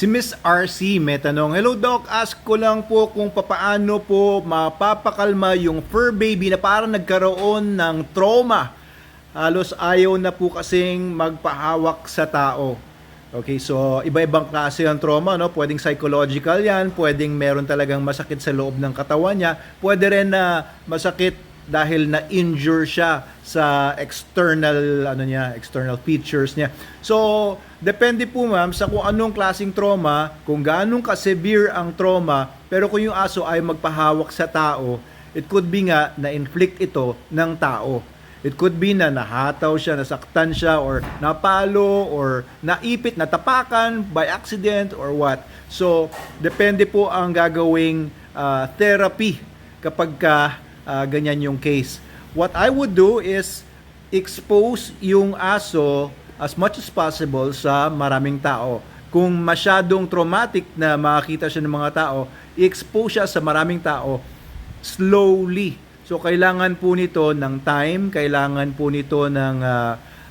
Si Miss RC may tanong, "Hello Doc, ask ko lang po kung papaano po mapapakalma yung fur baby na parang nagkaroon ng trauma. Halos ayaw na po kasing magpahawak sa tao." Okay, so iba-ibang klase ng trauma, no? Pwedeng psychological yan, pwedeng meron talagang masakit sa loob ng katawan niya, pwede rin na masakit dahil na-injure siya sa external features niya. So, depende po ma'am sa kung anong klaseng trauma, kung gaano ka-severe ang trauma, pero kung yung aso ay magpahawak sa tao, it could be nga na-inflict ito ng tao. It could be na nahataw siya, nasaktan siya, or napalo, or naipit, natapakan by accident, or what. So, depende po ang gagawing therapy kapag ganyan yung case. What I would do is expose yung aso as much as possible sa maraming tao. Kung masyadong traumatic na makakita siya ng mga tao, i-expose siya sa maraming tao slowly. So, kailangan po nito ng time, kailangan po nito ng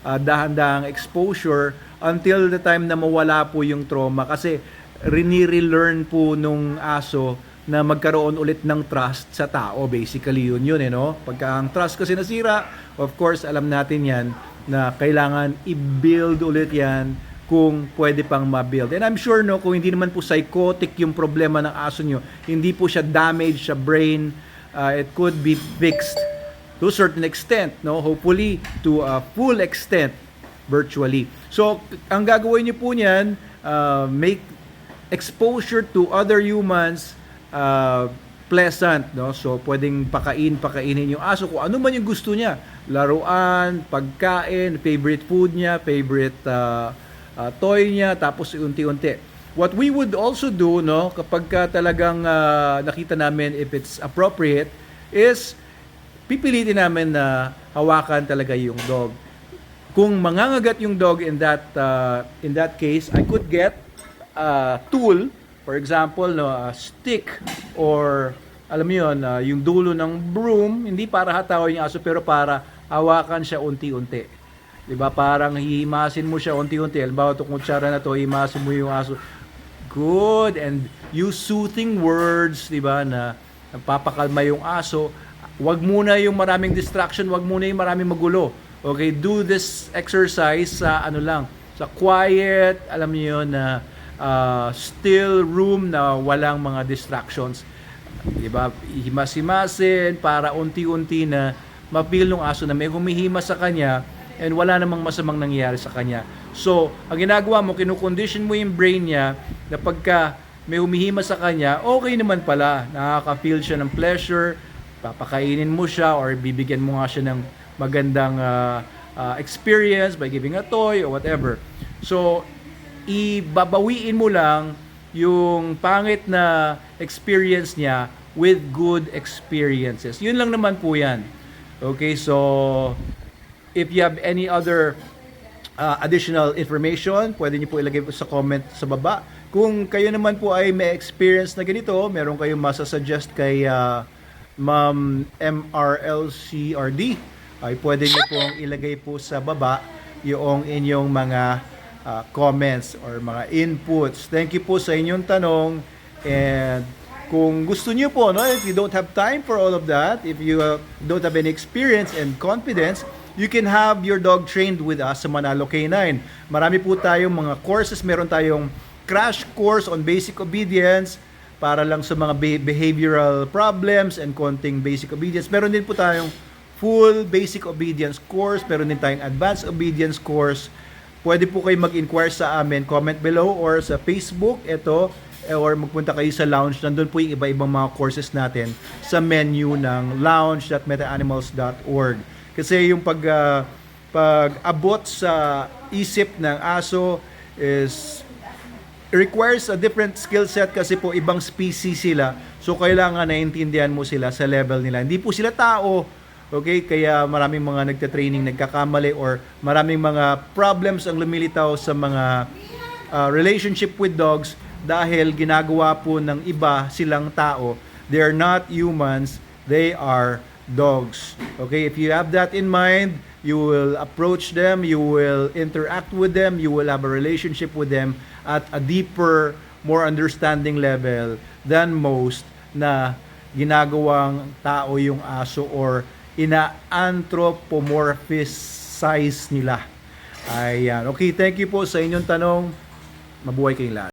dahan-dahang exposure until the time na mawala po yung trauma. Kasi, rini-relearn po nung aso na magkaroon ulit ng trust sa tao. Basically, yun no? Pagka ang trust kasi nasira, of course, alam natin yan na kailangan i-build ulit yan kung pwede pang ma-build. And I'm sure, no, kung hindi naman po psychotic yung problema ng aso nyo, hindi po siya damaged sa brain, it could be fixed to a certain extent, no? Hopefully to a full extent virtually. So, ang gagawin niyo po niyan, make exposure to other humans pleasant, no? So, pwedeng pakainin yung aso kung ano man yung gusto niya. Laruan, pagkain, favorite food niya, favorite toy niya, tapos unti-unti. What we would also do, no, kapag talagang nakita namin if it's appropriate, is pipilitin namin na hawakan talaga yung dog. Kung mangangagat yung dog in that case, I could get a tool, for example, no, a stick, or alam mo yun, yung dulo ng broom, hindi para hatawin yung aso, pero para hawakan siya unti-unti. Diba? Parang hihimasin mo siya unti-unti. Halimbawa, itong kutsara na to, hihimasin mo yung aso. Good. And use soothing words, diba, na napapakalma yung aso. Wag muna yung maraming distraction, wag muna yung maraming magulo. Okay, do this exercise sa sa quiet, alam niyo na still room na walang mga distractions. Diba? Himas-himasin para unti-unti na mapil ng aso na may humihimas sa kanya and wala namang masamang nangyayari sa kanya. So, ang ginagawa mo, kinukondition mo yung brain niya na pagka may humihimas sa kanya, okay naman pala, nakaka-feel siya ng pleasure, papakainin mo siya or bibigyan mo nga siya ng magandang experience by giving a toy or whatever. So, ibabawiin mo lang yung pangit na experience niya with good experiences. Yun lang naman po yan. Okay, so if you have any other additional information, pwede niyo po ilagay po sa comment sa baba. Kung kayo naman po ay may experience na ganito, meron kayong masasuggest kay Ma'am MRLCRD, ay pwede niyo pong ilagay po sa baba yung inyong mga comments or mga inputs. Thank you po sa inyong tanong, and kung gusto niyo po, no, if you don't have time for all of that, if you don't have any experience and confidence, you can have your dog trained with us sa Manalo K9. Marami po tayong mga courses. Meron tayong crash course on basic obedience para lang sa mga behavioral problems and konting basic obedience. Meron din po tayong full basic obedience course. Meron din tayong advanced obedience course. Pwede po kayo mag-inquire sa amin. Comment below or sa Facebook. Ito, or magpunta kayo sa lounge. Nandun po yung iba-ibang mga courses natin sa menu ng lounge.metaanimals.org. Kasi yung pag-abot sa isip ng aso is requires a different skill set kasi po ibang species sila. So, kailangan naintindihan mo sila sa level nila. Hindi po sila tao. Okay? Kaya maraming mga nagtatraining nagkakamali or maraming mga problems ang lumilitaw sa mga relationship with dogs dahil ginagawa po ng iba silang tao. They are not humans. They are dogs. Okay, if you have that in mind, you will approach them, you will interact with them, you will have a relationship with them at a deeper, more understanding level than most na ginagawang tao yung aso or ina-anthropomorphize nila. Ayan. Okay, thank you po sa inyong tanong. Mabuhay kayong lahat.